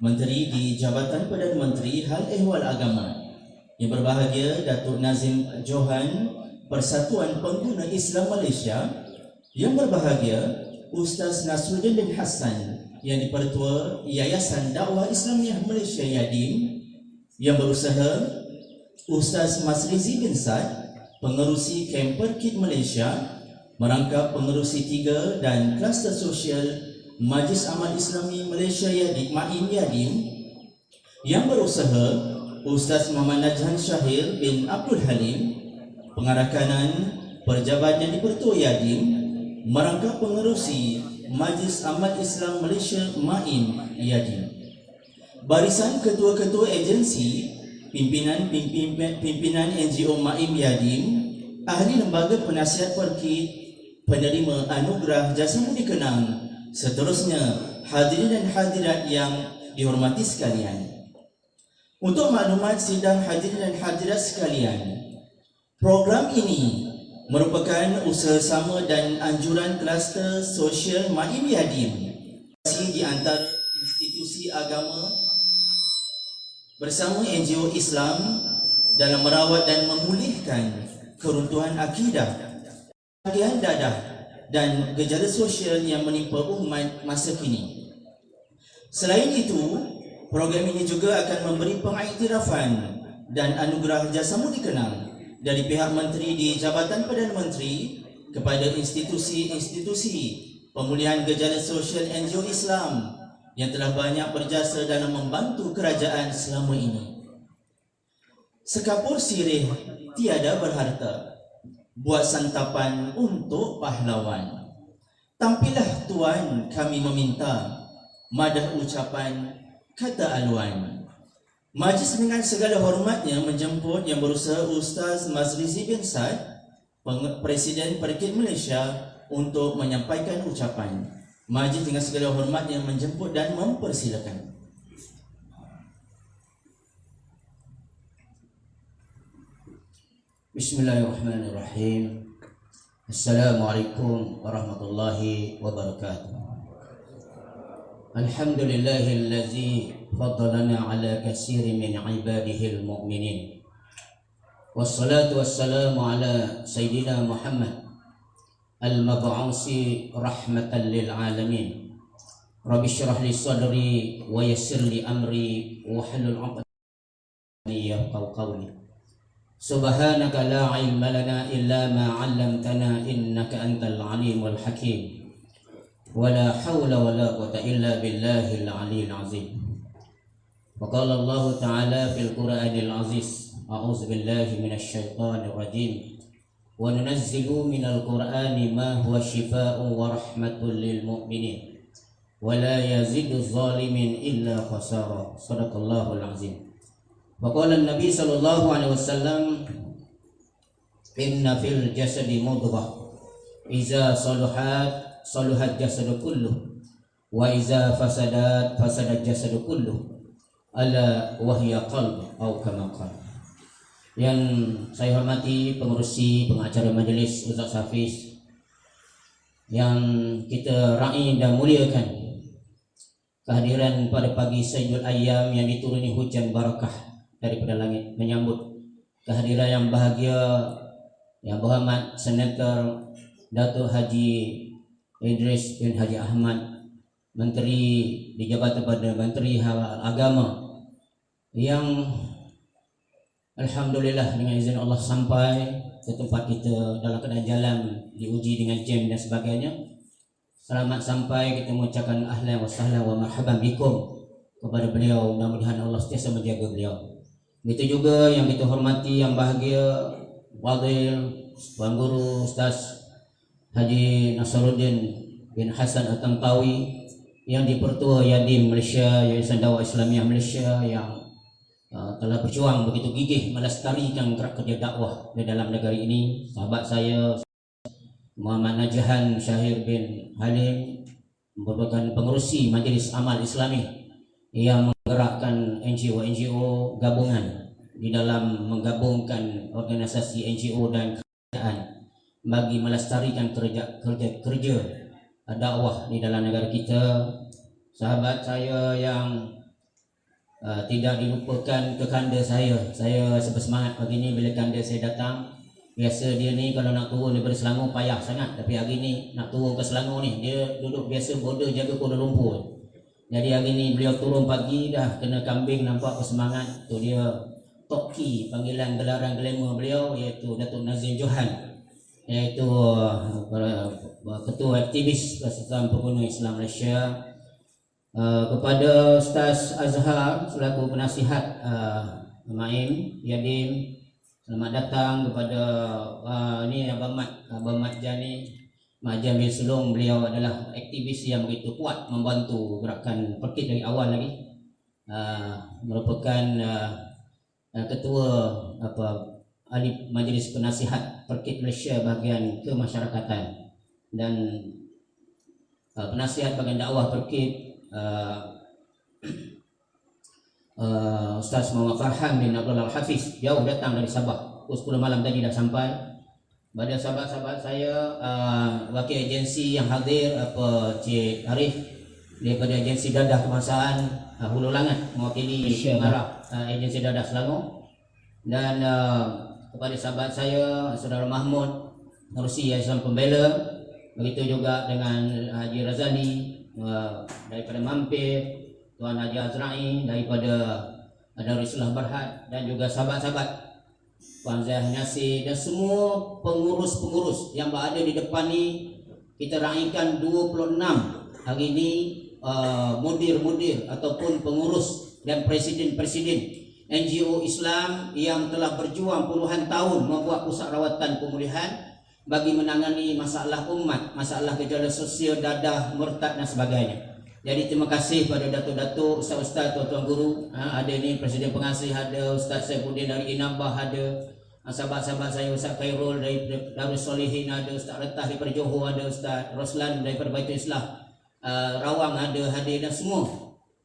Menteri di Jabatan Perdana Menteri Hal Ehwal Agama. Yang berbahagia Datuk Nazim Johan, Persatuan Pengguna Islam Malaysia. Yang berbahagia Ustaz Nasruddin bin Hassan, yang di-Pertua Yayasan Dakwah Islamiah Malaysia Yadim. Yang berusaha Ustaz Masrizi bin Sad, Pengerusi Kem Perkit Malaysia, merangkap pengerusi 3 dan kluster sosial Majlis Amal Islami Malaysia Yadim Maim Yadim. Yang berusaha Ustaz Muhammad Najhan Syahir bin Abdul Halim, pengarah kanan Pejabat yang di-Pertua Yadim, merangkap pengerusi Majlis Amal Islam Malaysia Maim Yadim. Barisan ketua-ketua agensi, pimpinan NGO Maim Yadim, ahli lembaga penasihat perkit, penerima anugerah jasa mudi kenang, seterusnya hadirin dan hadirat yang dihormati sekalian. Untuk maklumat sidang hadirin dan hadirat sekalian, program ini merupakan usaha sama dan anjuran kluster sosial Maim Yadim di antara institusi agama bersama NGO Islam dalam merawat dan memulihkan keruntuhan akidah, bahagian dadah dan gejala sosial yang menimpa umat masa kini. Selain itu, program ini juga akan memberi pengiktirafan dan anugerah jasa mudi kenang dari pihak Menteri di Jabatan Perdana Menteri kepada institusi-institusi pemulihan gejala sosial NGO Islam yang telah banyak berjasa dalam membantu kerajaan selama ini. Sekapur sirih tiada berharta, buat santapan untuk pahlawan. Tampilah Tuan kami meminta, madah ucapan kata aluan. Majlis dengan segala hormatnya menjemput yang berusaha Ustaz Masrizi bin Sad, Presiden Perkit Malaysia, untuk menyampaikan ucapan. Majlis dengan segala hormatnya menjemput dan mempersilakan. Bismillahirrahmanirrahim. Assalamualaikum warahmatullahi wabarakatuh. Alhamdulillahillazi faddalana ala katsirin min ibadihil mu'minin. Wassalatu wassalamu ala Sayyidina Muhammad al-mab'usi rahmatan lil alamin. Rabbi syrah li sadri wa yassir li amri wa hlul 'uqdatam yafqahu qawli. Subhanaka la ilma lana illa ma 'allamtana innaka antal alimul hakim. Wala hawla wala quwwata illa billahil aliyyil azim. Wa qala Allah ta'ala fil Qur'anil aziz, a'udzu billahi minasy syaithanir rajim. Wa nunazzilu minal Qur'ani ma huwa shifaa'un wa rahmatun lil mu'minin wa la yazidu zalimin illa khasara. Shadaqallahul azim. Wa qala an-nabi sallallahu alaihi wasallam, inna fil jasadi mudghah iza saluhat saluhat jasadu kulluh wa iza fasadat fasadat jasadu kulluh ala wahya qalb atau kama qala. Yang saya hormati pengurusi pengacara majlis Ustaz Hafiz, yang kita raih dan muliakan, kehadiran pada pagi Sayyidul Ayyam yang dituruni hujan barakah daripada langit menyambut kehadiran yang bahagia yang berhormat Senator Datuk Haji Idris bin Haji Ahmad, Menteri di Jabatan Perdana Menteri Hal Agama, yang alhamdulillah dengan izin Allah sampai ke tempat kita dalam keadaan jalan diuji dengan jam dan sebagainya. Selamat sampai, kita mengucapkan ahlan wa sahlan wa marhaban bikum kepada beliau. Mudah-mudahan Allah sentiasa menjaga beliau. Begitu juga yang kita hormati, yang bahagia, Fadil Tuan Guru Ustaz Haji Nasruddin bin Hassan At-Tantawi, yang di-Pertua Yadim Malaysia, Yayasan Dakwah Islamiah Malaysia, yang telah berjuang begitu gigih melestarikan gerak kerja dakwah di dalam negeri ini. Sahabat saya Muhammad Najhan Syahir bin Halim merupakan pengerusi Majlis Amal Islami yang menggerakkan NGO gabungan di dalam menggabungkan organisasi NGO dan kerajaan bagi melestarikan kerja dakwah di dalam negara kita. Sahabat saya yang tidak dilupakan ke kanda saya. Saya semangat pagi ni bila kanda saya datang. Biasa dia ni kalau nak turun daripada Selangor payah sangat, tapi hari ni nak turun ke Selangor ni dia duduk biasa border jaga Kuala Lumpur. Jadi hari ni beliau turun pagi dah kena kambing, nampak bersemangat. Tu dia Toki, panggilan gelaran glamour beliau iaitu Datuk Nazim Johan, iaitu ketua aktivis Persatuan Pengguna Islam Malaysia. Kepada Ustaz Azhar selaku penasihat Maim Yadim, selamat datang. Kepada ni Abang Mat Jani Mak Jamil Sulong, beliau adalah aktivis yang begitu kuat membantu gerakan Perkit dari awal lagi. Merupakan ketua ahli Majlis Penasihat Perkit Malaysia bahagian kemasyarakatan dan penasihat bahagian dakwah Perkit Ustaz Muhammad Farhan bin Abdul Al-Hafiz, jauh datang dari Sabah. Pukul 10 malam tadi dah sampai. Pada sahabat-sahabat saya, wakil agensi yang hadir Cik Arif daripada agensi Dadah Kebangsaan Hulu Langat mewakili pengarah agensi Dadah Selangor, dan kepada sahabat saya Saudara Mahmud Nursi Islam Pembela, begitu juga dengan Haji Razali daripada Mampir, Tuan Haji Azrai daripada Darussalam Berhad, dan juga sahabat-sahabat Puan Zahid Nasir dan semua pengurus-pengurus yang berada di depan ni. Kita raikan 26 hari ini mudir-mudir ataupun pengurus dan presiden-presiden NGO Islam yang telah berjuang puluhan tahun membuat pusat rawatan pemulihan bagi menangani masalah umat, masalah gejala sosial, dadah, murtad dan sebagainya. Jadi terima kasih pada datuk-datuk, ustaz-ustaz, tuan-tuan guru. Ada ni Presiden Pengasih, ada Ustaz Saifuddin dari Inambah, ada sahabat-sahabat saya Ustaz Khairul dari Darussolehin, ada Ustaz Retah daripada Johor, ada Ustaz Roslan daripada Baitul Islah Rawang ada hadir, dan semua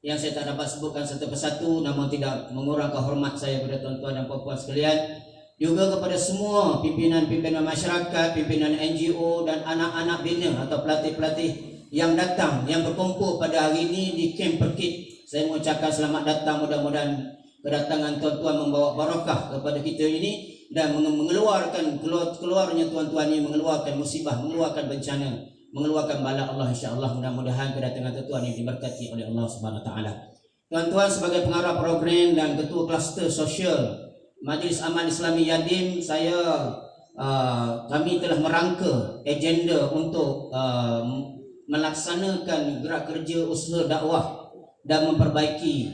yang saya tak dapat sebutkan satu persatu, namun tidak mengurangkan hormat saya kepada tuan-tuan dan puan-puan sekalian. Juga kepada semua pimpinan-pimpinan masyarakat, pimpinan NGO dan anak-anak bina atau pelatih-pelatih yang datang, yang berkumpul pada hari ini di Kem Perkit. Saya mengucapkan selamat datang. Mudah-mudahan kedatangan tuan-tuan membawa barakah kepada kita ini dan mengeluarkan keluarnya tuan-tuan ini, mengeluarkan musibah, mengeluarkan bencana, mengeluarkan bala Allah, insya-Allah. Mudah-mudahan kedatangan tuan-tuan ini diberkati oleh Allah Subhanahu Wa Taala. Tuan-tuan sebagai pengarah program dan ketua kluster sosial Majlis Aman Islami Yadim, kami telah merangka agenda untuk melaksanakan gerak kerja usaha dakwah dan memperbaiki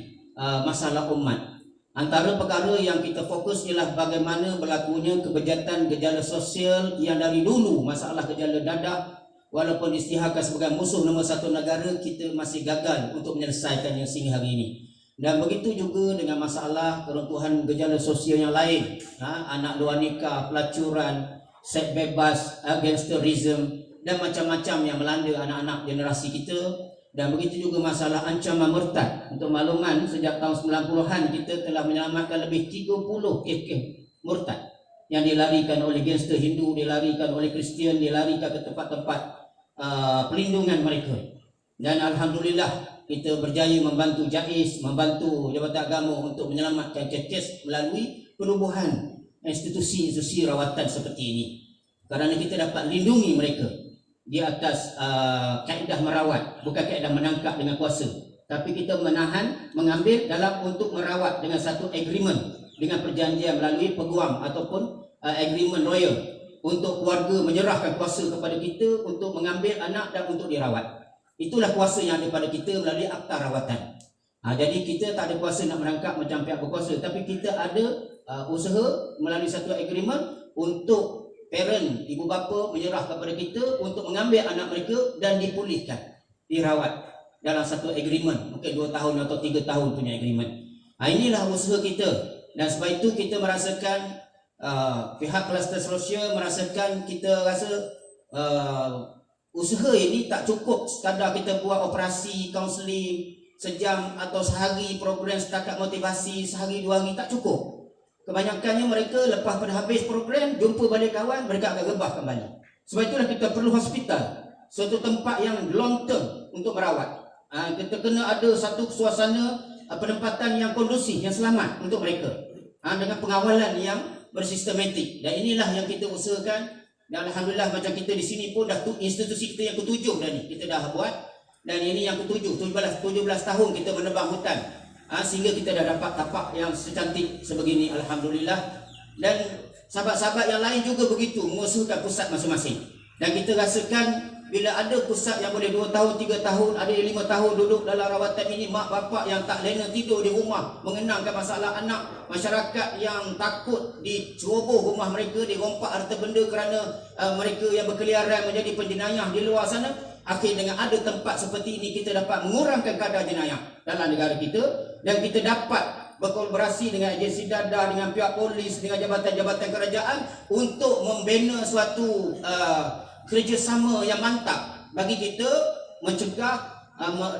masalah umat. Antara perkara yang kita fokus ialah bagaimana berlakunya kebejatan gejala sosial yang dari dulu masalah gejala dadah, walaupun diisytiharkan sebagai musuh nombor satu negara, kita masih gagal untuk menyelesaikannya sehingga hari ini. Dan begitu juga dengan masalah keruntuhan gejala sosial yang lain, anak luar nikah, pelacuran, seks bebas, gangsterism dan macam-macam yang melanda anak-anak generasi kita. Dan begitu juga masalah ancaman murtad. Untuk makluman, sejak tahun 90-an kita telah menyelamatkan lebih 30 kes murtad yang dilarikan oleh gangster Hindu, dilarikan oleh Kristian, dilarikan ke tempat-tempat pelindungan mereka. Dan alhamdulillah kita berjaya membantu JAIS, membantu Jabatan Agama untuk menyelamatkan kes-kes melalui penubuhan institusi-institusi rawatan seperti ini. Kerana kita dapat lindungi mereka di atas kaedah merawat, bukan kaedah menangkap dengan kuasa, tapi kita menahan, mengambil dalam untuk merawat dengan satu agreement, dengan perjanjian melalui peguam ataupun agreement royal, untuk keluarga menyerahkan kuasa kepada kita untuk mengambil anak dan untuk dirawat. Itulah kuasa yang ada pada kita melalui akta rawatan. Jadi kita tak ada kuasa nak menangkap macam pihak berkuasa, tapi kita ada usaha melalui satu agreement untuk parent, ibu bapa menyerah kepada kita untuk mengambil anak mereka dan dipulihkan, dirawat dalam satu agreement, mungkin 2 tahun atau 3 tahun punya agreement. Inilah usaha kita, dan sebab itu kita merasakan pihak kluster sosial merasakan, kita rasa usaha ini tak cukup sekadar kita buat operasi kaunseling sejam atau sehari, program setakat motivasi sehari 2 hari, tak cukup. Kebanyakannya mereka lepas pada habis program, jumpa balik kawan, mereka akan rebah kembali. Sebab itulah kita perlu hospital, suatu tempat yang long term untuk merawat. Kita kena ada satu suasana penempatan yang kondusif, yang selamat untuk mereka, dengan pengawalan yang bersistematik. Dan inilah yang kita usahakan. Dan alhamdulillah macam kita di sini pun dah institusi kita yang ketujuh dah ni kita dah buat, dan ini yang ketujuh, 17 tahun kita menebang hutan, sehingga kita dah dapat tapak yang secantik sebegini, alhamdulillah. Dan sahabat-sahabat yang lain juga begitu mengusahakan pusat masing-masing. Dan kita rasakan bila ada pusat yang boleh 2 tahun, 3 tahun, ada yang 5 tahun duduk dalam rawatan ini, mak bapak yang tak lena tidur di rumah mengenangkan masalah anak, masyarakat yang takut diceroboh rumah mereka, dirompak harta benda kerana mereka yang berkeliaran menjadi penjenayah di luar sana. Akhir dengan ada tempat seperti ini, kita dapat mengurangkan kadar jenayah dalam negara kita, dan kita dapat berkolaborasi dengan agensi dadah, dengan pihak polis, dengan jabatan-jabatan kerajaan untuk membina suatu kerjasama yang mantap bagi kita mencegah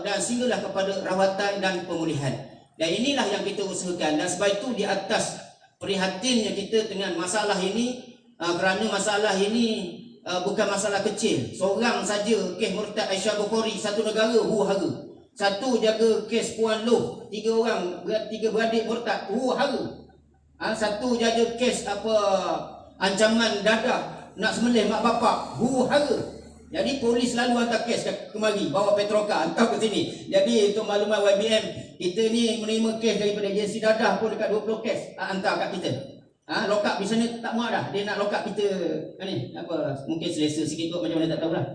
dan sehinggalah kepada rawatan dan pemulihan. Dan inilah yang kita usahakan. Dan sebab itu di atas prihatinnya kita dengan masalah ini, kerana masalah ini bukan masalah kecil. Seorang saja kes murtad Aisyah Bukhari, satu negara huru-hara. Satu jaga kes Puan Loh, 3 beradik murtad huru-hara. Satu jaga kes ancaman dadah nak sembelih mak bapak huru-hara. Jadi polis selalu hantar kes kemari, bawa Petroka hantar ke sini. Jadi untuk makluman YBM, kita ni menerima kes daripada agensi dadah pun dekat 20 kes hantar kat kita. Lock up di sana tak muat dah. Dia nak lock up kita mungkin selesa sikit kot, macam mana tak tahulah.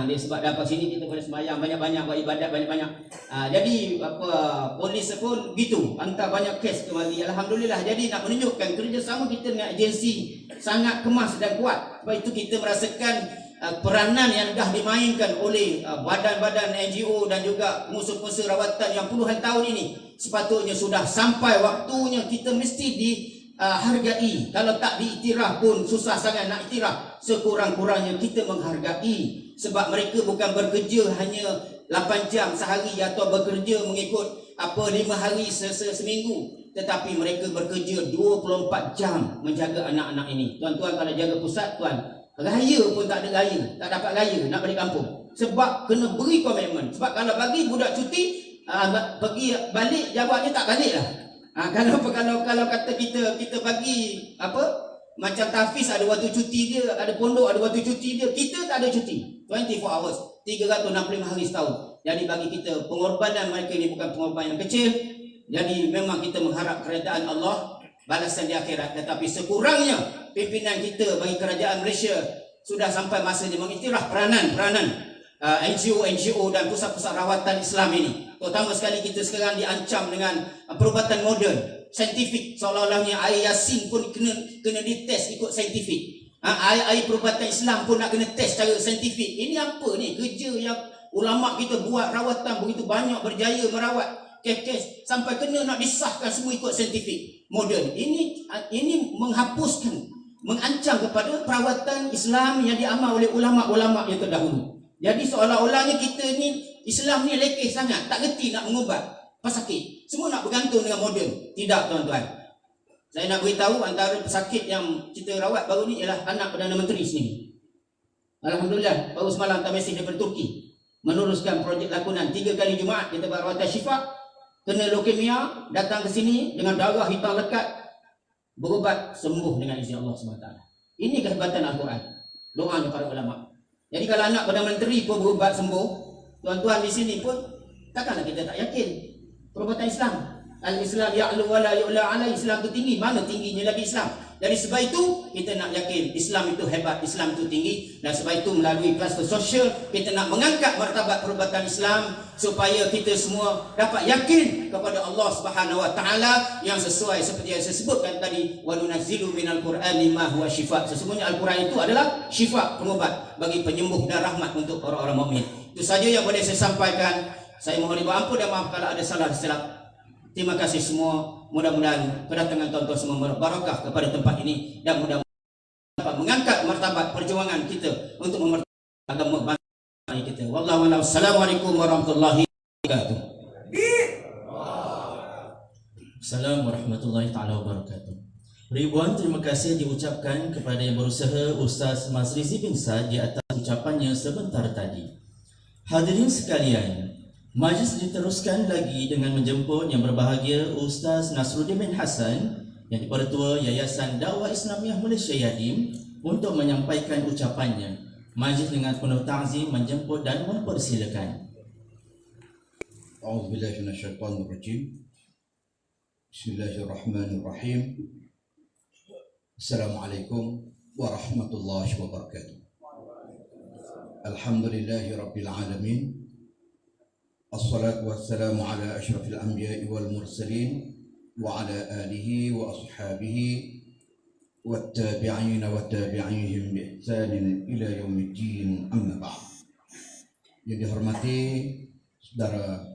Dia sebab dapat sini kita boleh sembahyang banyak-banyak, buat ibadat banyak-banyak. Jadi polis pun gitu, hantar banyak kes kemari. Alhamdulillah. Jadi nak menunjukkan kerjasama kita dengan agensi sangat kemas dan kuat. Sebab itu kita merasakan peranan yang dah dimainkan oleh badan-badan NGO dan juga pengusaha-pengusaha rawatan yang puluhan tahun ini sepatutnya sudah sampai waktunya kita mesti dihargai. Kalau tak diiktiraf pun susah sangat nak iktiraf. Sekurang-kurangnya kita menghargai, sebab mereka bukan bekerja hanya 8 jam sehari atau bekerja mengikut 5 hari seminggu, tetapi mereka bekerja 24 jam menjaga anak-anak ini. Tuan-tuan kalau jaga pusat, tuan raya pun tak ada raya, tak dapat raya nak balik kampung, sebab kena beri komitmen. Sebab kalau bagi budak cuti pergi balik, jawabnya tak balik lah. Kalau kata kita bagi macam Tafiz ada waktu cuti dia, ada pondok ada waktu cuti dia, kita tak ada cuti 24 hours, 365 hari setahun. Jadi bagi kita pengorbanan mereka ini bukan pengorbanan yang kecil. Jadi memang kita mengharap kerajaan Allah balasan di akhirat. Tetapi sekurangnya pimpinan kita bagi kerajaan Malaysia sudah sampai masanya mengiktiraf peranan NGO dan pusat-pusat rawatan Islam ini. Terutama sekali kita sekarang diancam dengan perubatan moden, saintifik, seolah-olahnya air Yasin pun kena dites ikut saintifik. Air perubatan Islam pun nak kena test secara saintifik. Ini apa ni? Kerja yang ulama kita buat rawatan begitu banyak, berjaya merawat kes-kes sampai kena nak disahkan semua ikut saintifik moden. Ini menghapuskan, mengancam kepada perawatan Islam yang diamal oleh ulama-ulama yang terdahulu. Jadi seolah-olahnya kita ni Islam ni lekeh sangat, tak reti nak mengubat pesakit. Semua nak bergantung dengan moden. Tidak, tuan-tuan. Saya nak beritahu antara pesakit yang kita rawat baru ni ialah anak Perdana Menteri sendiri. Alhamdulillah, baru semalam hantar mesej daripada Turki meneruskan projek lakonan 3 kali Jumaat kita buat rawatan syifa. Kena leukemia, datang ke sini dengan darah hitam lekat, berubat, sembuh dengan izin Allah SWT. Ini kehebatan Al-Quran, doanya para ulama. Jadi kalau anak Perdana Menteri pun berubat sembuh, tuan-tuan di sini pun takkanlah kita tak yakin perubatan Islam. Al-Islam ya'lu wa la yu'la alai. Islam itu tinggi, mana tingginya lagi Islam. Dari sebab itu kita nak yakin Islam itu hebat, Islam itu tinggi. Dan sebab itu melalui kluster sosial kita nak mengangkat martabat perubatan Islam supaya kita semua dapat yakin kepada Allah Subhanahu wa taala yang sesuai seperti yang saya sebutkan tadi, wa nunazzilu minal qur'ani ma huwa syifa. Sesungguhnya Al-Quran itu adalah syifa, pengubat bagi penyembuh dan rahmat untuk orang-orang mukmin. Itu saja yang boleh saya sampaikan. Saya mohon ampun dan maaf kalau ada salah silap. Terima kasih semua. Mudah-mudahan kedatangan tuan-tuan semua berbarakah kepada tempat ini dan mudah-mudahan dapat mengangkat martabat perjuangan kita untuk mempertahankan agama bangsa kita. Wallahu a'lam. Assalamualaikum warahmatullahi wabarakatuh. Assalamualaikum warahmatullahi taala wabarakatuh. Ribuan terima kasih diucapkan kepada yang berusaha Ustaz Mazrizi bin Saad di atas ucapannya sebentar tadi. Hadirin sekalian, Majlis diteruskan lagi dengan menjemput yang berbahagia Ustaz Nasruddin bin Hassan yang Dipertua Yayasan Dakwah Islamiah Malaysia Yadim untuk menyampaikan ucapannya. Majlis dengan penuh ta'zim menjemput dan mempersilakan. A'udzubillahi minasyaitonir rajim. Bismillahirrahmanirrahim. Assalamualaikum warahmatullahi wabarakatuh. Alhamdulillahi rabbil alamin. Assalatu wassalamu ala asyrafil anbiya'i wal mursalin wa ala alihi wa ashabihi wattabi'ina wattabi'ihim bi ihsanin ila yaumiddin, amma ba'd. Yang dihormati saudara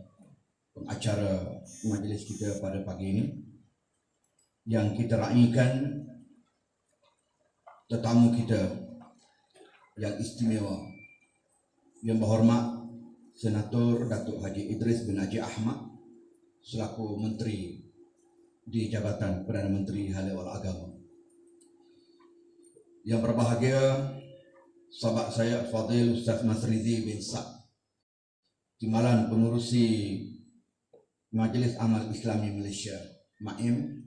pengacara majlis kita pada pagi ini, yang kita raikan tetamu kita yang istimewa, yang berhormat Senator Datuk Haji Idris bin Haji Ahmad selaku Menteri di Jabatan Perdana Menteri Hala wal Agama. Yang berbahagia sahabat saya Fadil Ustaz Masrizi bin Sa'd, Timbalan Pengurusi Majlis Amal Islami Malaysia MAIM,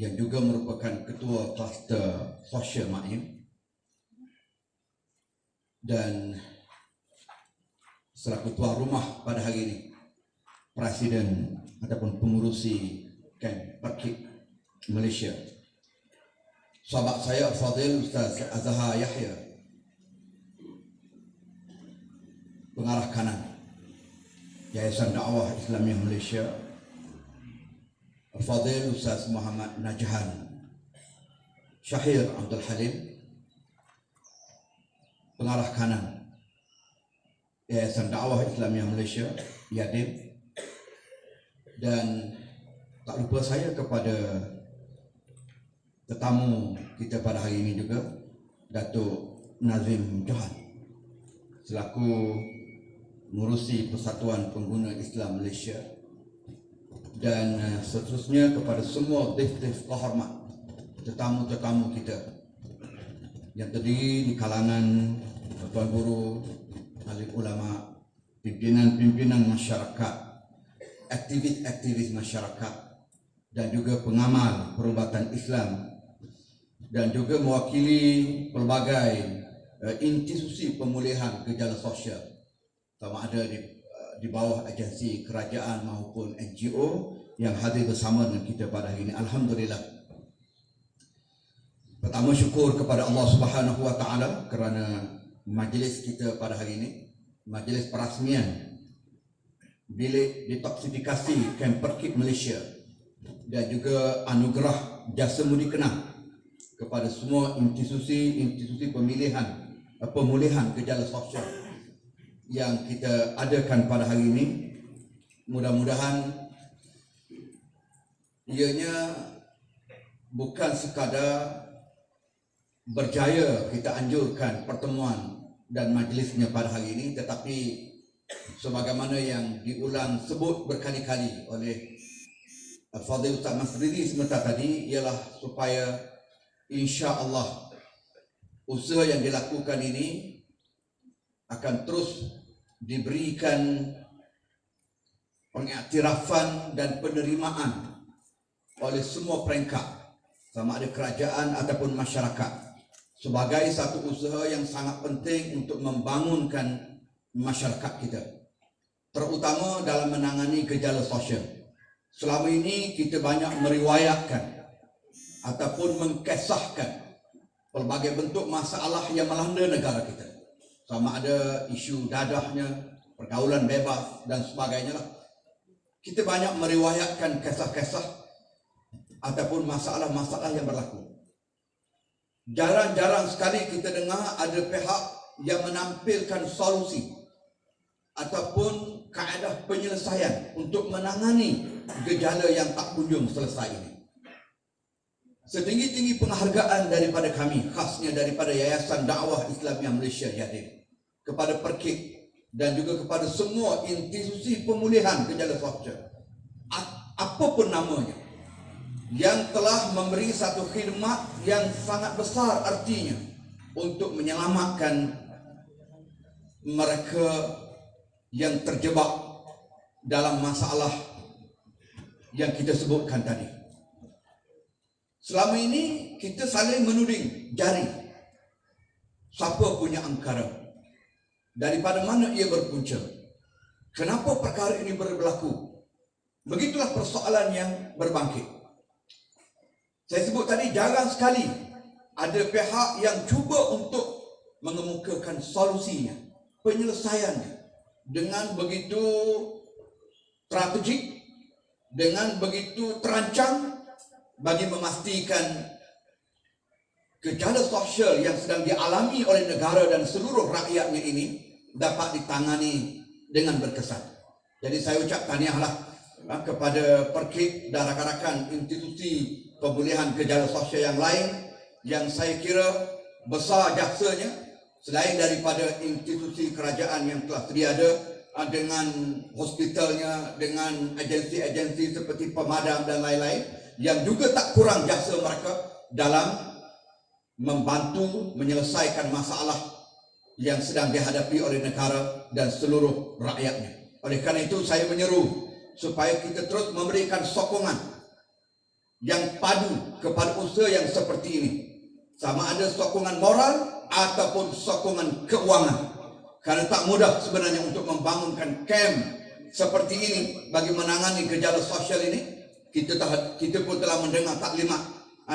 yang juga merupakan Ketua Kluster Sosial MAIM, dan selaku tuan rumah pada hari ini Presiden ataupun pengurusi Kem Perkik Malaysia, sahabat saya Fadil Ustaz Azhar Yahya, pengarah kanan Yayasan Dakwah Islamiah Malaysia Fadil Ustaz Muhammad Najhan Syahir Abdul Halim, pengarah kanan Yayasan Dakwah Islamiah Malaysia Yadim, dan tak lupa saya kepada tetamu kita pada hari ini juga Datuk Nazim Johan selaku mengurusi Persatuan Pengguna Islam Malaysia, dan seterusnya kepada semua dif-dif kehormat tetamu-tetamu kita yang terdiri di kalangan tuan guru, alim ulama, pimpinan-pimpinan masyarakat, aktivis-aktivis masyarakat, dan juga pengamal perubatan Islam, dan juga mewakili pelbagai institusi pemulihan gejala sosial, sama ada di bawah agensi kerajaan maupun NGO yang hadir bersama dengan kita pada hari ini. Alhamdulillah. Pertama, syukur kepada Allah Subhanahu wa taala kerana majlis kita pada hari ini, majlis perasmian bilik detoksifikasi Kem Perkik Malaysia, dan juga anugerah jasa mudi kenang kepada semua institusi pemulihan gejala sosial yang kita adakan pada hari ini. Mudah-mudahan ianya bukan sekadar berjaya kita anjurkan pertemuan dan majlisnya pada hari ini, tetapi sebagaimana yang diulang sebut berkali-kali oleh Fadil Ustaz Masrizi sebentar tadi, ialah supaya insya-Allah usaha yang dilakukan ini akan terus diberikan pengiktirafan dan penerimaan oleh semua peringkat, sama ada kerajaan ataupun masyarakat, sebagai satu usaha yang sangat penting untuk membangunkan masyarakat kita, terutama dalam menangani gejala sosial. Selama ini kita banyak meriwayatkan ataupun mengkisahkan pelbagai bentuk masalah yang melanda negara kita, sama ada isu dadahnya, pergaulan bebas dan sebagainya lah. Kita banyak meriwayatkan kisah-kisah ataupun masalah-masalah yang berlaku. Jarang-jarang sekali kita dengar ada pihak yang menampilkan solusi ataupun kaedah penyelesaian untuk menangani gejala yang tak kunjung selesai ini. Setinggi-tinggi penghargaan daripada kami, khasnya daripada Yayasan Dakwah Islamiah Malaysia Yadim, kepada Perkik dan juga kepada semua institusi pemulihan gejala sosial, apapun namanya, yang telah memberi satu khidmat yang sangat besar artinya untuk menyelamatkan mereka yang terjebak dalam masalah yang kita sebutkan tadi. Selama ini kita saling menuding jari siapa punya angkara, daripada mana ia berpunca, kenapa perkara ini berlaku. Begitulah persoalan yang berbangkit. Saya sebut tadi, jarang sekali ada pihak yang cuba untuk mengemukakan solusinya, penyelesaiannya dengan begitu strategik, dengan begitu terancang, bagi memastikan gejala sosial yang sedang dialami oleh negara dan seluruh rakyatnya ini dapat ditangani dengan berkesan. Jadi saya ucap tahniahlah kepada Perkip dan rakan-rakan institusi pemulihan gejala sosial yang lain yang saya kira besar jasanya, selain daripada institusi kerajaan yang telah sedia ada, dengan hospitalnya, dengan agensi-agensi seperti pemadam dan lain-lain, yang juga tak kurang jasa mereka dalam membantu menyelesaikan masalah yang sedang dihadapi oleh negara dan seluruh rakyatnya. Oleh kerana itu saya menyeru supaya kita terus memberikan sokongan yang padu kepada usaha yang seperti ini, sama ada sokongan moral ataupun sokongan keuangan. Kerana tak mudah sebenarnya untuk membangunkan kamp seperti ini bagi menangani gejala sosial ini. Kita pun telah mendengar taklimat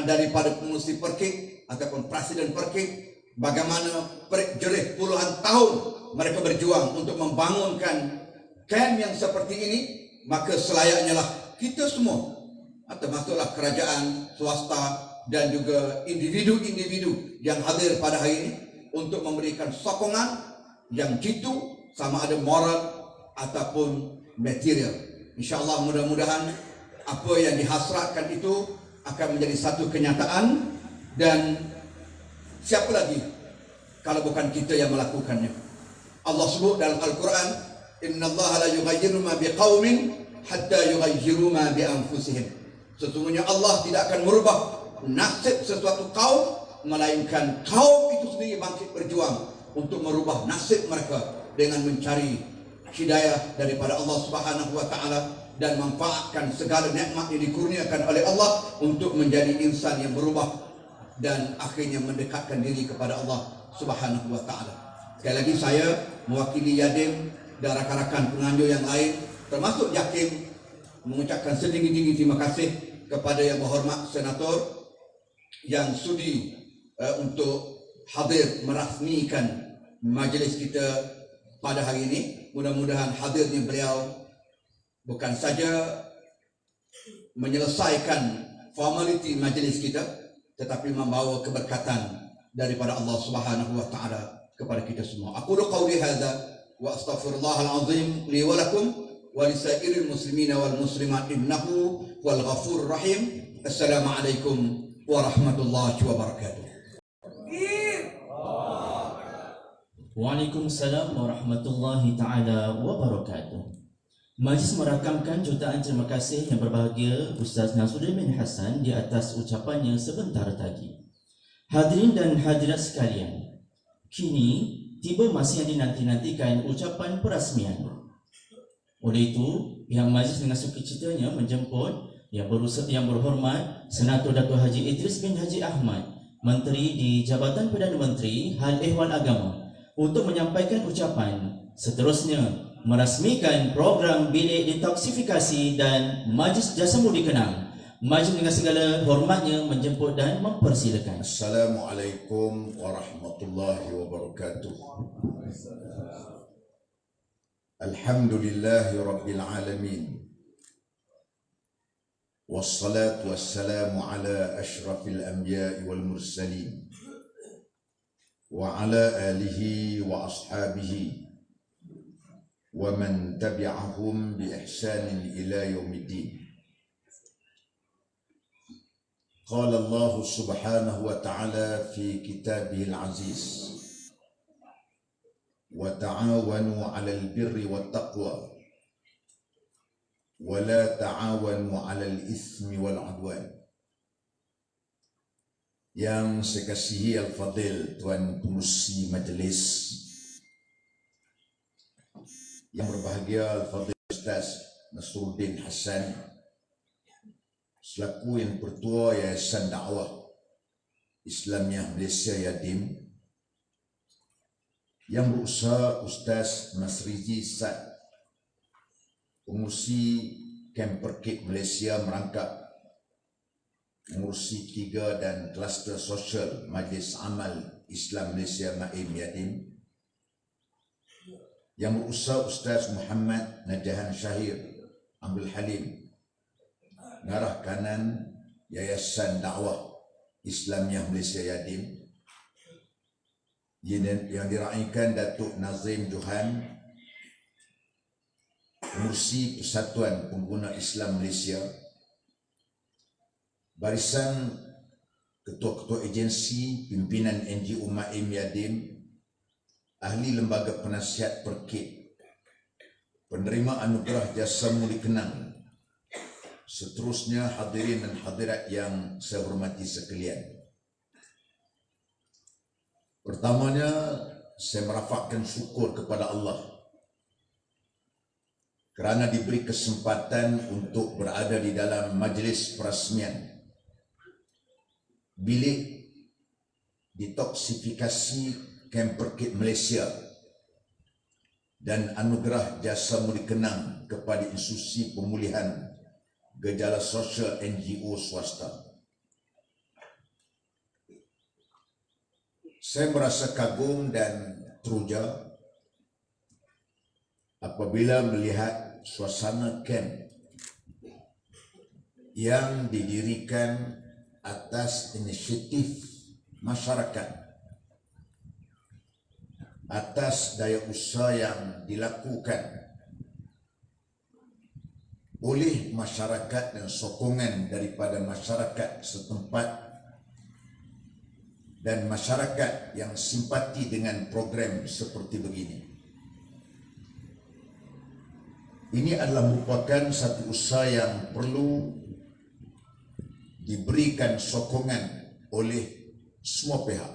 daripada pengurusi Perkip ataupun Presiden Perkip, bagaimana jerih puluhan tahun mereka berjuang untuk membangunkan kamp yang seperti ini. Maka selayaknya lah kita semua, termasuklah kerajaan, swasta dan juga individu-individu yang hadir pada hari ini, untuk memberikan sokongan yang jitu, sama ada moral ataupun material. InsyaAllah mudah-mudahan apa yang dihasratkan itu akan menjadi satu kenyataan, dan siapa lagi kalau bukan kita yang melakukannya. Allah sebut dalam Al-Quran, innallaha la yughayyiru ma biqaumin hatta yughayyiru ma bi anfusihim. Sesungguhnya Allah tidak akan merubah nasib sesuatu kaum, melainkan kaum itu sendiri bangkit berjuang untuk merubah nasib mereka dengan mencari hidayah daripada Allah Subhanahu wa taala dan manfaatkan segala nikmat yang dikurniakan oleh Allah untuk menjadi insan yang berubah dan akhirnya mendekatkan diri kepada Allah Subhanahu wa taala. Sekali lagi saya mewakili Yadim dan rakan-rakan penganjur yang lain termasuk Jakim mengucapkan setinggi-tinggi terima kasih kepada Yang Berhormat Senator yang sudi untuk hadir merasmikan majlis kita pada hari ini. Mudah-mudahan hadirnya beliau bukan saja menyelesaikan formaliti majlis kita, tetapi membawa keberkatan daripada Allah Subhanahu wa taala kepada kita semua. Aku qauli hadza wa astaghfirullahal azim li wa lakum wa lisairil muslimina wal muslimat innahu wal ghafurur rahim. Assalamualaikum warahmatullahi wabarakatuh. Waalaikumsalam warahmatullahi taala wabarakatuh. Majlis merakamkan jutaan terima kasih yang berbahagia Ustaz Nasruddin bin Hassan di atas ucapannya sebentar tadi. Hadirin dan hadirat sekalian, kini tiba masa yang dinanti-nantikan ucapan perasmian. Oleh itu, pihak majlis dengan sukacitanya menjemput yang berhormat Senator Dato' Haji Idris bin Haji Ahmad, Menteri di Jabatan Perdana Menteri Hal Ehwal Agama, untuk menyampaikan ucapan. Seterusnya, merasmikan program bilik detoksifikasi dan Majlis Jasamudi Kenang. Majlis dengan segala hormatnya menjemput dan mempersilakan. Assalamualaikum warahmatullahi wabarakatuh. Alhamdulillahi rabbil alamin. Wassalatu wassalamu ala ashrafil anbiya'i wal mursalin wa ala alihi wa ashabihi wa man tabi'ahum bi ihsanin ila yaumiddin. Qala Allah subhanahu wa ta'ala fi kitabihil aziz, wa ta'awanu 'alal birri wat taqwa wa la ta'awanu 'alal itsmi wal 'udwan. Yang saya kasihi Al-Fadil Tuan Pengerusi Majlis, Yang berbahagia Al-Fadhil Ustaz Nasruddin Hassan selaku yang Pertua Yayasan Dakwah Islamiah Malaysia Yadim, yang berusaha Ustaz Masrizi Sad, pengurusi Kamp Perkit Malaysia merangkap pengurusi 3 dan kluster sosial Majlis Amal Islam Malaysia Maim Yadim, yang berusaha Ustaz Muhammad Najahan Syahir Abdul Halim, Ngarah Kanan Yayasan Dakwah Islamiah Malaysia Yadim, yang diraikan Datuk Nazim Johan, pengurusi Persatuan Pengguna Islam Malaysia, barisan ketua-ketua agensi, pimpinan NGO Maim Yadim, ahli lembaga penasihat Perkit, penerima anugerah Jasa Mulia Kenang, seterusnya hadirin dan hadirat yang saya hormati sekalian. Pertamanya, saya merafakkan syukur kepada Allah kerana diberi kesempatan untuk berada di dalam majlis perasmian bilik detoksifikasi Kamp Perkit Malaysia dan anugerah Jasa Mulia Kenang kepada institusi pemulihan gejala sosial NGO swasta. Saya merasa kagum dan teruja apabila melihat suasana kamp yang didirikan atas inisiatif masyarakat, atas daya usaha yang dilakukan oleh masyarakat dan sokongan daripada masyarakat setempat dan masyarakat yang simpati dengan program seperti begini. Ini adalah merupakan satu usaha yang perlu diberikan sokongan oleh semua pihak,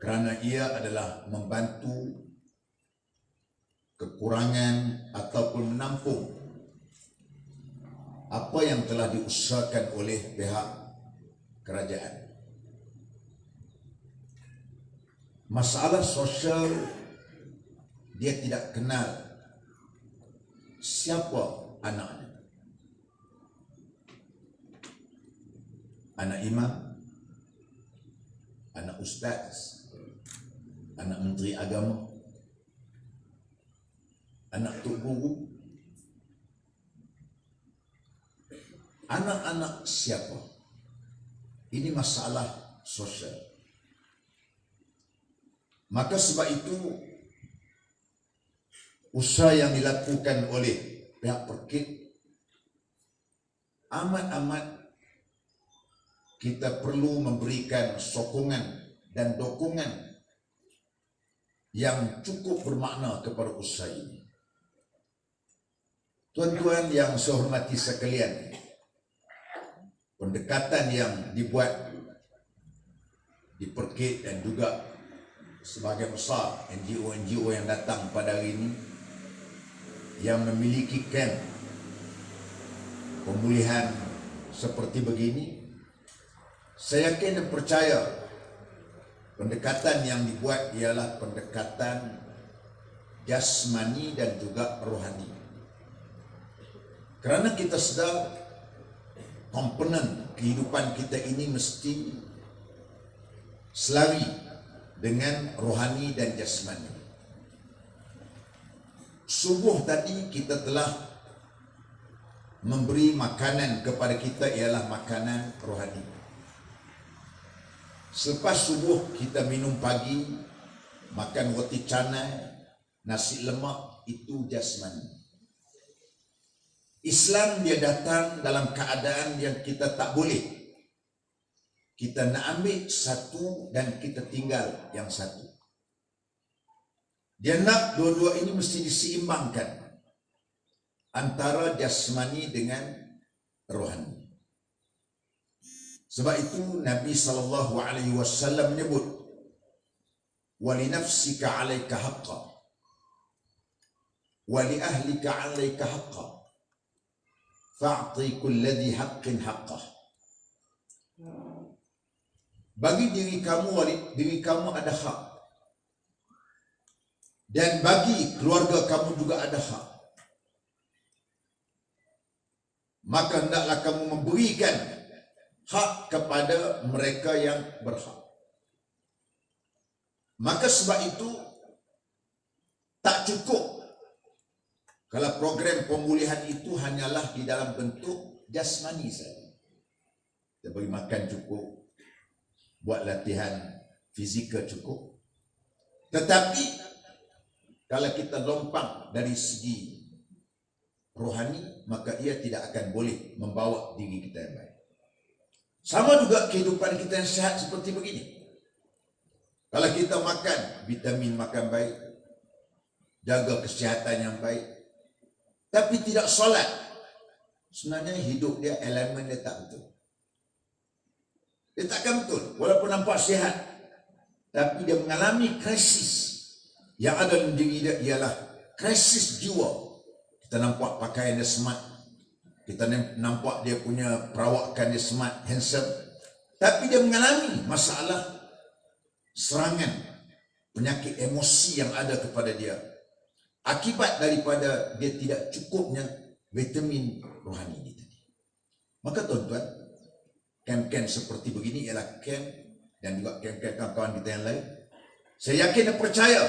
kerana ia adalah membantu kekurangan ataupun menampung apa yang telah diusahakan oleh pihak kerajaan. Masalah sosial, dia tidak kenal siapa anaknya. Anak imam, anak ustaz, anak menteri agama, anak tok guru, anak-anak siapa? Ini masalah sosial. Maka sebab itu, usaha yang dilakukan oleh pihak Perkit amat-amat kita perlu memberikan sokongan dan dukungan yang cukup bermakna kepada usaha ini. Tuan-tuan yang saya hormati sekalian, pendekatan yang dibuat di Perkit dan juga sebagai besar NGO-NGO yang datang pada hari ini yang memiliki kamp pemulihan seperti begini, saya yakin dan percaya pendekatan yang dibuat ialah pendekatan jasmani dan juga rohani. Kerana kita sedar komponen kehidupan kita ini mesti selari dengan rohani dan jasmani. Subuh tadi kita telah memberi makanan kepada kita ialah makanan rohani. Selepas subuh kita minum pagi, makan roti canai, nasi lemak, itu jasmani. Islam dia datang dalam keadaan yang kita tak boleh. Kita nak ambil satu dan kita tinggal yang satu. Dia nak dua-dua ini mesti diseimbangkan antara jasmani dengan rohani. Sebab itu Nabi SAW menyebut, "Wa li nafsika 'alaika haqqan." wa li ahlika 'alaika haqqan fa'ti kulli dhi haqqin haqqah. Bagi diri kamu ada hak, dan bagi keluarga kamu juga ada hak. Maka hendaklah kamu memberikan hak kepada mereka yang berhak. Maka sebab itu tak cukup kalau program pemulihan itu hanyalah di dalam bentuk jasmani saja. Kita beri makan cukup, buat latihan fizikal cukup. Tetapi kalau kita lompang dari segi rohani, maka ia tidak akan boleh membawa diri kita yang baik. Sama juga kehidupan kita yang sehat seperti begini. Kalau kita makan vitamin, makan baik, jaga kesihatan yang baik, tapi tidak solat, sebenarnya hidup dia, elemen dia tak betul. Dia takkan betul, walaupun nampak sihat, tapi dia mengalami krisis. Yang ada dalam diri dia ialah krisis jiwa. Kita nampak pakaian dia smart, kita nampak dia punya perawakan dia smart, handsome, tapi dia mengalami masalah serangan penyakit emosi yang ada kepada dia akibat daripada dia tidak cukupnya vitamin rohani ini tadi. Maka tuan-tuan, kem-kem seperti begini ialah kem, dan juga kem-kem kawan-kawan kita yang lain, saya yakin dan percaya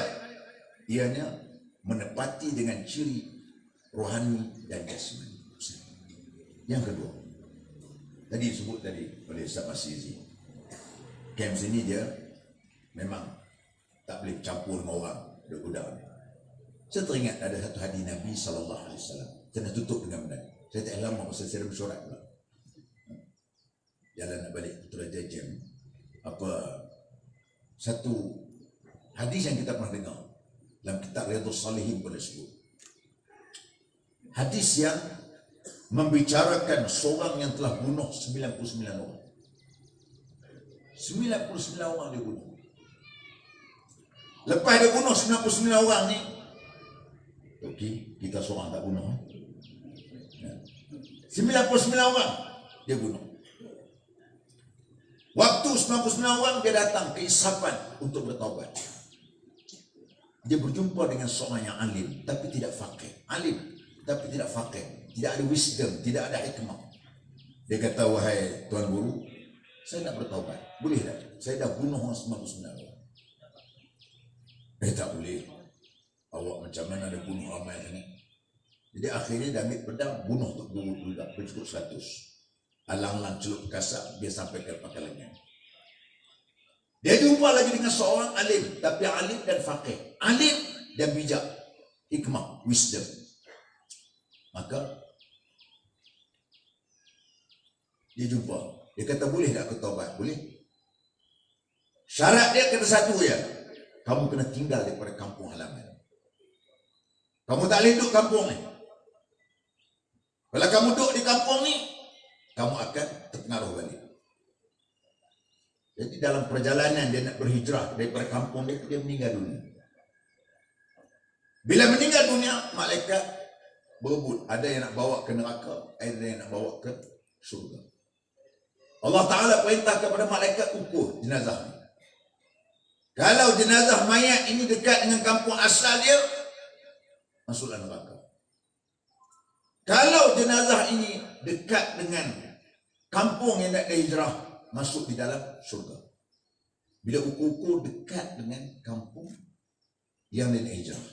ianya menepati dengan ciri rohani dan jasmani. Yang kedua, tadi disebut tadi oleh Ustaz Masyizi, kem sini dia memang tak boleh campur dengan orang, budak-budak. Saya teringat ada satu hadis Nabi SAW. Saya nak tutup dengan benda. Saya tak lama pasal saya bersorak pula. Jalan nak balik Putrajaya Jam. Satu hadis yang kita pernah dengar dalam kitab Riyadhus Salihin pada sebut. Hadis yang membicarakan seorang yang telah bunuh 99 orang. 99 orang dia bunuh. Lepas dia bunuh 99 orang ni, okey, kita seorang tak bunuh. 99 orang dia bunuh. Waktu 99 orang dia datang ke isapan untuk bertaubat. Dia berjumpa dengan seorang yang alim tapi tidak faqih. Alim tapi tidak faqih, tidak ada wisdom, tidak ada hikmah. Dia kata, wahai tuan guru, saya nak bertaubat, boleh tak? Saya dah bunuh orang 99 orang. Tak boleh. Awak macam mana ada bunuh ramai ni? Jadi akhirnya dia ambil pedang, bunuh untuk guru juga, cukup 100. Alang-alang celup kasar, dia sampai ke pakalangan. Dia jumpa lagi dengan seorang alim, tapi alim dan faqih. Alim dan bijak, hikmah, wisdom. Maka dia jumpa, dia kata, boleh tak aku taubat? Boleh. Syarat dia kata satu ya, kamu kena tinggal daripada kampung halaman. Kamu tak boleh duduk kampung ni. Kalau kamu duduk di kampung ni, kamu akan terpengaruh balik. Jadi dalam perjalanan dia nak berhijrah daripada kampung dia meninggal dunia. Bila meninggal dunia, malaikat berebut. Ada yang nak bawa ke neraka, ada yang nak bawa ke surga. Allah Ta'ala perintah kepada malaikat ukur jenazah ni. Kalau jenazah mayat ini dekat dengan kampung asal dia, masuklah neraka. Kalau jenazah ini dekat dengan kampung yang nak dihijrah, masuk di dalam surga. Bila ukur-ukur dekat dengan kampung yang nak dihijrah,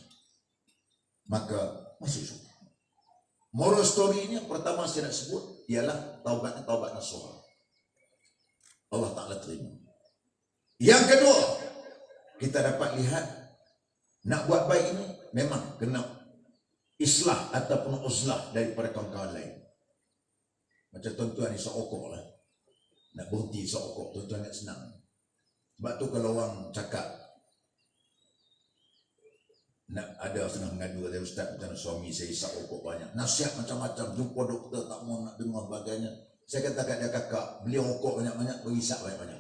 maka masuk surga. Moral story ini pertama saya nak sebut ialah taubat nasuha. Allah Ta'ala terima. Yang kedua, kita dapat lihat nak buat baik ini memang kena islah ataupun uzlah daripada kawan-kawan lain. Macam tuan-tuan ni seokok lah, nak berhenti seokok, tuan-tuan nak senang. Sebab tu kalau orang cakap nak ada senang mengadu kata, ustaz macam suami saya isap okok banyak, nasihat macam-macam, jumpa doktor tak mau nak dengar sebagainya. Saya kata kat dia, kakak beli okok banyak-banyak, berisap banyak-banyak.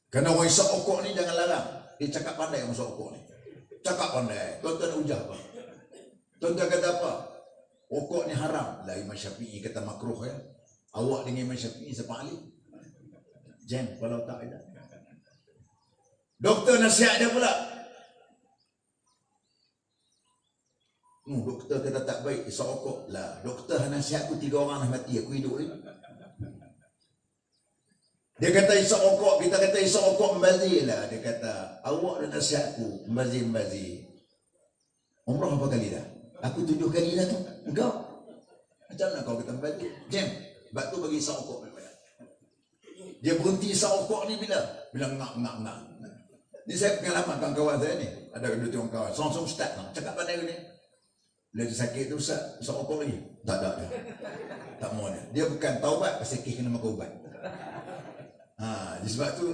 Kerana orang isap okok ni jangan larang, dia cakap pandai orang isap okok ni. Cakap pandai. Tuan-tuan nak hujah apa? Tuan-tuan kata apa? Rokok ni haram. Lah Imam Syafi'i kata makruh ya. Awak dengan Imam Syafi'i siapa ahli? Jam kalau tak ada. Doktor nasihat dia pula. Doktor kata tak baik isap rokok. Lah doktor nasihat aku 3 orang dah mati, aku hidup ni. Dia kata isap rokok, kita kata isap rokok membazir lah. Dia kata awak dah nasihat aku membazir. Umrah berapa kali dah? Aku 7 kali dah tu. Engkau? Macam mana kau kata membazir? Jam. Sebab tu bagi isap rokok. Dia berhenti isap rokok ni bila? Bila ngak. Ni saya pengalaman kawan-kawan saya ni. Ada 2 kawan. Langsung start lah. Cakap pandai ni. Bila dia sakit tu Ustaz, isap rokok lagi? Tak ada. Tak mau dia. Dia bukan taubat, pasal kes kena makan ubat. Sebab tu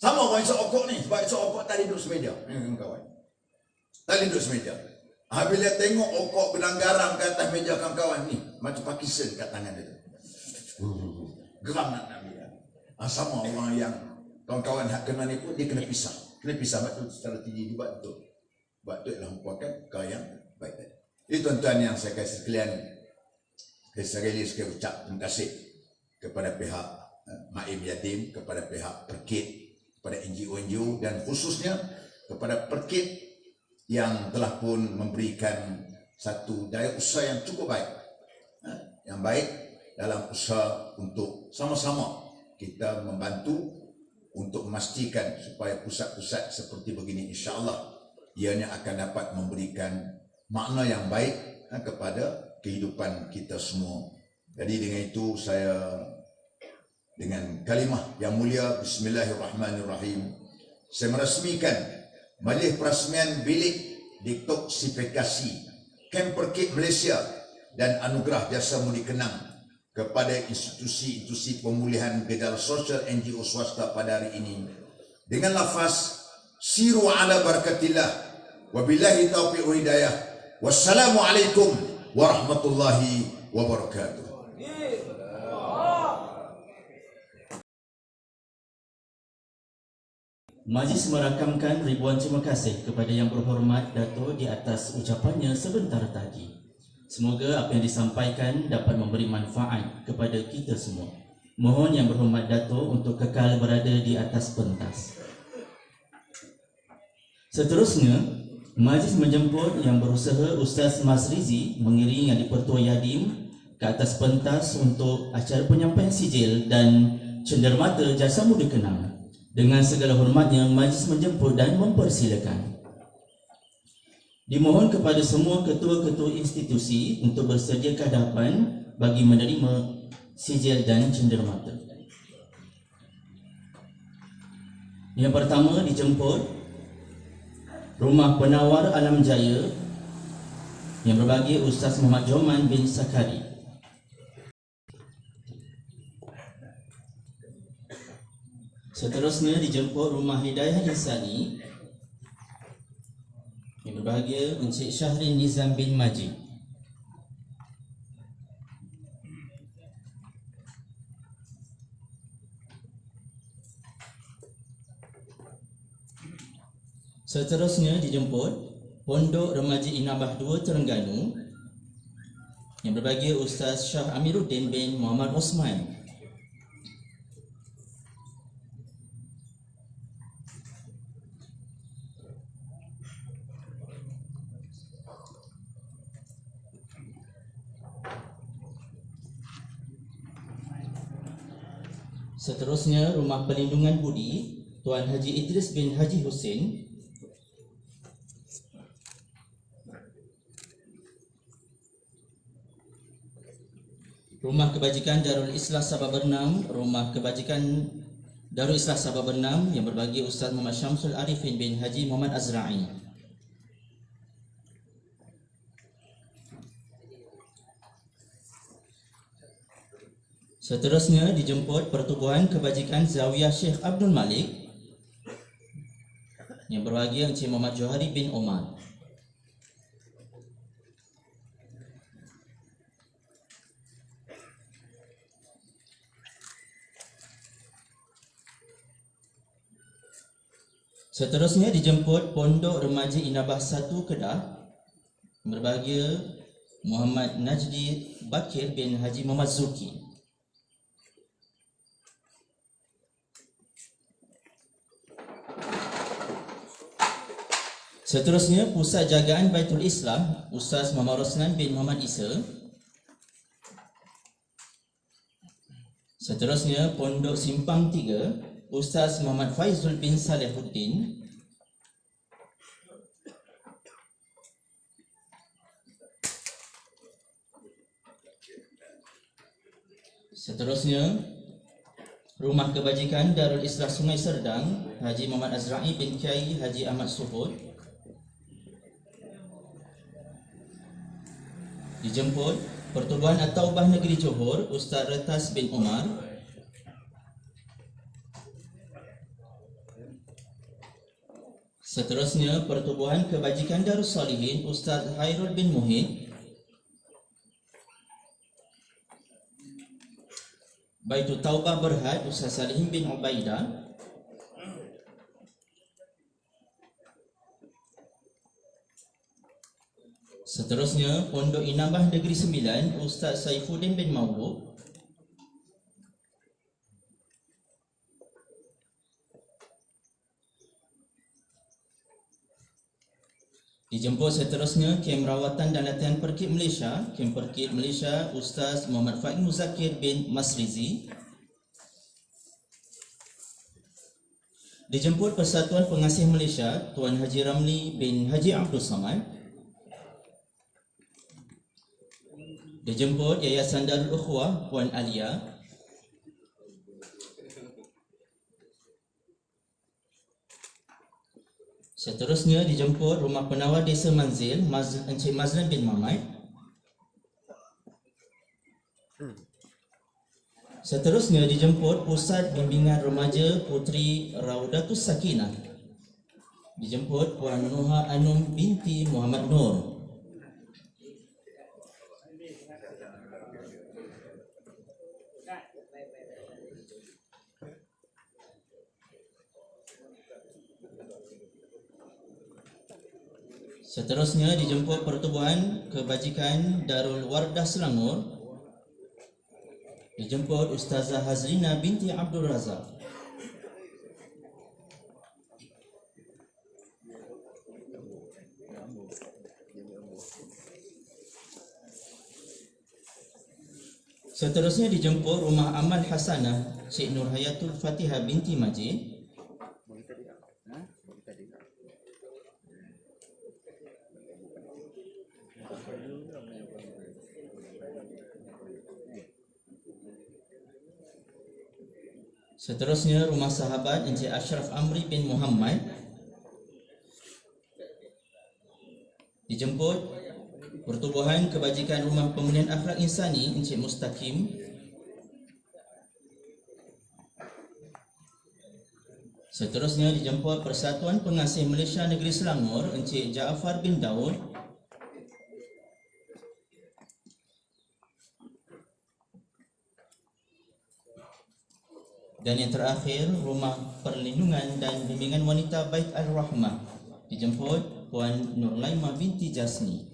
sama orang isap rokok ni. Sebab isap rokok tadi duduk semeja. Kawan-kawan. Tadi duduk semeja. Bila tengok rokok benang garam ke atas meja kawan-kawan ni, macam Pakistan kat tangan dia tu. Geram nak ambil. Sama orang yang kawan-kawan hak kena ni pun dia kena pisah. Kena pisah sebab tu secara tinggi juga betul. Sebab tu adalah merupakan perkara yang baik tadi. Jadi tuan-tuan yang saya kasih sekalian, saya ucap terima kasih kepada pihak Maim Yatim, kepada pihak Perkit, kepada NGO-NGO dan khususnya kepada Perkit yang telah pun memberikan satu daya usaha yang cukup baik. Yang baik dalam usaha untuk sama-sama kita membantu untuk memastikan supaya pusat-pusat seperti begini insya-Allah ianya akan dapat memberikan makna yang baik kepada kehidupan kita semua. Jadi dengan itu saya dengan kalimah yang mulia Bismillahirrahmanirrahim saya merasmikan majlis perasmian bilik detoksifikasi Kem Perkit Malaysia dan anugerah jasa mudi kenang kepada institusi-institusi pemulihan gejala sosial NGO swasta pada hari ini dengan lafaz siru ala barakatillah wabillahi taufiq wa hidayah wassalamualaikum warahmatullahi wabarakatuh. Majlis merakamkan ribuan terima kasih kepada Yang Berhormat Dato' di atas ucapannya sebentar tadi. Semoga apa yang disampaikan dapat memberi manfaat kepada kita semua. Mohon Yang Berhormat Dato' untuk kekal berada di atas pentas. Seterusnya, majlis menjemput Yang Berusaha Ustaz Mazrizi mengiringi Yang di-Pertua Yadim ke atas pentas untuk acara penyampaian sijil dan cenderamata jasa muda kenang. Dengan segala hormatnya, majlis menjemput dan mempersilakan. Dimohon kepada semua ketua-ketua institusi untuk bersedia ke hadapan bagi menerima sijil dan cenderamata. Yang pertama dijemput Rumah Penawar Alam Jaya yang berbahagia Ustaz Muhammad Joman bin Sakari. Seterusnya dijemput Rumah Hidayah Insani yang berbahagia Encik Syahrin Nizam bin Majid. Seterusnya dijemput Pondok Remaja Inabah 2 Terengganu yang berbahagia Ustaz Syah Amiruddin bin Muhammad Osman. Seterusnya Rumah Perlindungan Budi Tuan Haji Idris bin Haji Hussein. Rumah Kebajikan Darul Islah Sabah Bernam, Rumah Kebajikan Darul Islah Sabah Bernam yang berbahagia Ustaz Muhammad Syamsul Arifin bin Haji Muhammad Azra'i. Seterusnya dijemput Pertubuhan Kebajikan Zawiyah Syekh Abdul Malik yang berbahagia Encik Muhammad Johari bin Omar. Seterusnya dijemput Pondok Remaja Inabah 1 Kedah. Berbahagia Muhammad Najdi Bakir bin Haji Muhammad Zuki. Seterusnya Pusat Jagaan Baitul Islam Ustaz Muhammad Roslan bin Muhammad Isa. Seterusnya Pondok Simpang 3 Ustaz Muhammad Faizul bin Salihuddin. Seterusnya Rumah Kebajikan Darul Islah Sungai Serdang Haji Muhammad Azra'i bin Kiai Haji Ahmad Suhud. Dijemput Pertubuhan At-Taubah Negeri Johor Ustaz Retas bin Umar. Seterusnya Pertubuhan Kebajikan Darus Salihin Ustaz Hairul bin Muhid. Baitul Taubah Berhad Ustaz Salihin bin Ubaidah. Seterusnya Pondok Inabah Negeri 9 Ustaz Saifuddin bin Maulud. Dijemput seterusnya Kem Rawatan dan Latihan Perkit Malaysia, Kem Perkit Malaysia Ustaz Muhammad Faik Muzakir bin Masrizi. Dijemput Persatuan Pengasih Malaysia Tuan Haji Ramli bin Haji Abdul Samad. Dijemput Yayasan Darul Ukhwah Puan Alia. Seterusnya dijemput Rumah Penawar Desa Manzil Encik Mazlan bin Mamad. Seterusnya dijemput Pusat Bimbingan Remaja Puteri Raudatus Sakinah. Dijemput Puan Nuha Anum binti Muhammad Nur. Seterusnya dijemput Pertubuhan Kebajikan Darul Wardah Selangor. Dijemput Ustazah Hazrina binti Abdul Razak. Seterusnya dijemput Rumah Amal Hasanah Cik Nur Hayatul Fatihah binti Majid. Seterusnya Rumah Sahabat Encik Ashraf Amri bin Muhammad. Dijemput Pertubuhan Kebajikan Rumah Pemulihan Akhlak Insani Encik Mustaqim. Seterusnya dijemput Persatuan Pengasih Malaysia Negeri Selangor Encik Jaafar bin Daud. Dan yang terakhir Rumah Perlindungan dan Bimbingan Wanita Bait Al-Rahmah. Dijemput Puan Nurlaima binti Jasni.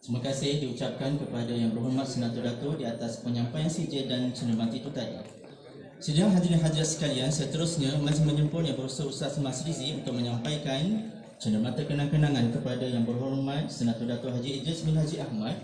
Terima kasih diucapkan kepada Yang Berhormat Senator Dato' di atas penyampaian sijil dan cenderamati itu tadi. Sidang hadirin hadirat sekalian, seterusnya masih menjemput Yang Berhormat Ustaz Masrizi untuk menyampaikan cenderamata kenang-kenangan kepada Yang Berhormat Senator Dato' Haji Idris bin Haji Ahmad,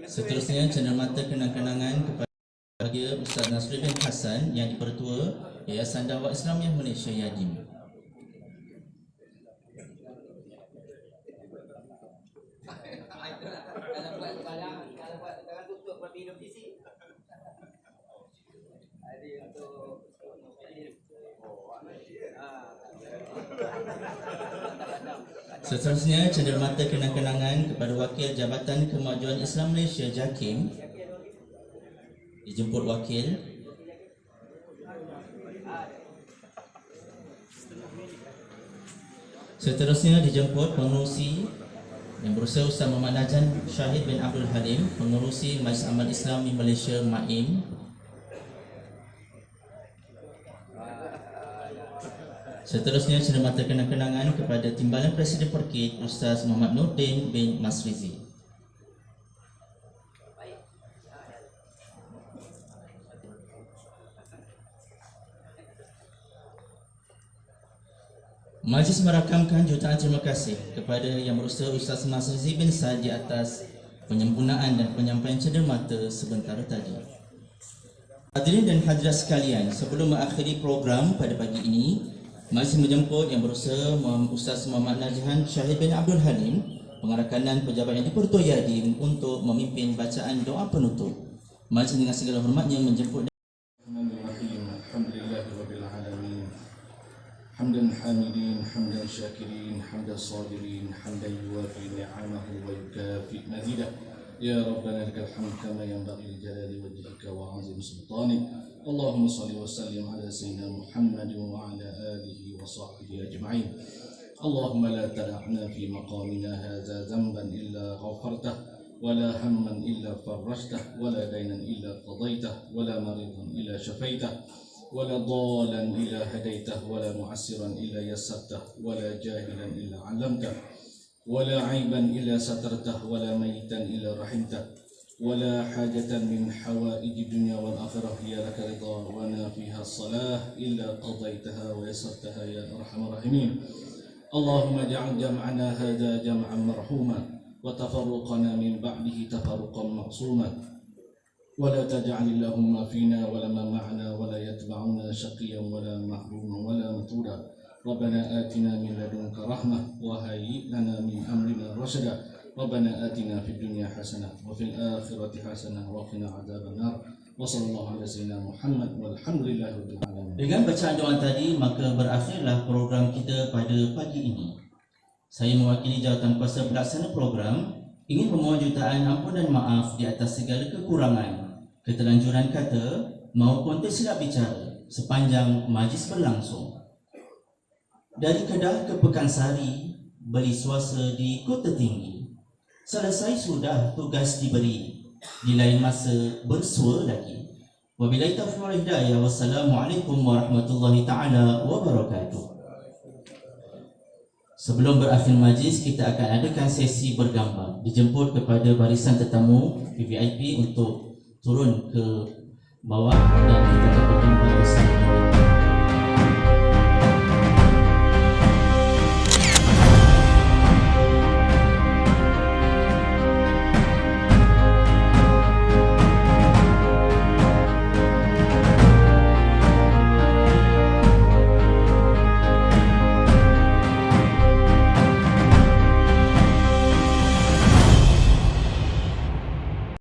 seterusnya cenderamata kenang-kenangan kepada Ustaz Nasruddin Hassan yang Dipertua Yayasan Dakwah Islamiah Malaysia Yadim. Seterusnya cenderamata kenang-kenangan kepada Wakil Jabatan Kemajuan Islam Malaysia JAKIM. Dijemput wakil. Seterusnya dijemput pengerusi yang berusaha Ustaz Muhammad Najan Syahid bin Abdul Halim, pengerusi Majlis Amal Islami Malaysia MAIM. Seterusnya cenderamata kenang-kenangan kepada Timbalan Presiden Perkit Ustaz Muhammad Nurdin bin Masrizi. Majlis merakamkan jutaan terima kasih kepada Yang Berusaha Ustaz Masrizi bin Said di atas penyempurnaan dan penyampaian cenderamata sebentar tadi. Hadirin dan hadirat sekalian, sebelum mengakhiri program pada pagi ini, Majlis menjemput Yang Berusaha Ustaz Muhammad Najan Syahid bin Abdul Halim, pengarah-kanan pejabat yang Dipertua Yadim, untuk memimpin bacaan doa penutup. Majlis dengan segala hormatnya menjemput حمدا حامدين حمدا شاكرين حمدا صابرين حمدا يوافي نعمه ويكافئ مزيده يا ربنا لك الحمد كما ينبغي لجلال وجهك وعظيم سلطانك اللهم صل وسلم على سيدنا محمد وعلى اله وصحبه اجمعين اللهم لا تدعنا في مقامنا هذا ذنبا الا غفرته ولا هما الا فرجته ولا دينا الا قضيته ولا مريضا الا شفيته ولا ضالا إلا هديته ولا معسرا إلا يسرته ولا جاهلا إلا علمته ولا عيبا إلا سترته ولا ميتا إلا رحمته ولا حاجة من حوائج الدنيا والآخرة هي لك رضا ونا فيها الصلاة إلا قضيتها ويسرتها يا أرحم الراحمين اللهم اجعل جمعنا هذا جمعا مرحوما وتفرقنا من بعده تفرقا معصوما ولا تجعل اللهم فينا ولا معنا ولا يتبعنا شقيا ولا محروما ولا مطرودا ربنا آتنا من لدنك رحمة وهيئ لنا من أمرنا رشدا ربنا آتنا في الدنيا حسنة وفي الآخرة حسنة وقنا عذاب النار وصلى الله على سيدنا محمد والحمد لله رب العالمين. Dengan bacaan doa tadi, maka berakhirlah program kita pada pagi ini. Saya mewakili jawatan kuasa pelaksana program ingin memohon jutaan ampun dan maaf di atas segala kekurangan, keterlanjuran kata maupun tersilap bicara sepanjang majlis berlangsung. Dari Kedah ke Pekansari, beli suasa di Kota Tinggi. Selesai sudah tugas diberi, di lain masa bersua lagi. Wabillahi taufiq wal hidayah. Wassalamualaikum warahmatullahi taala wabarakatuh. Sebelum berakhir majlis, kita akan adakan sesi bergambar. Dijemput kepada barisan tetamu VVIP untuk turun ke bawah dan kita dapat bergambar bersama.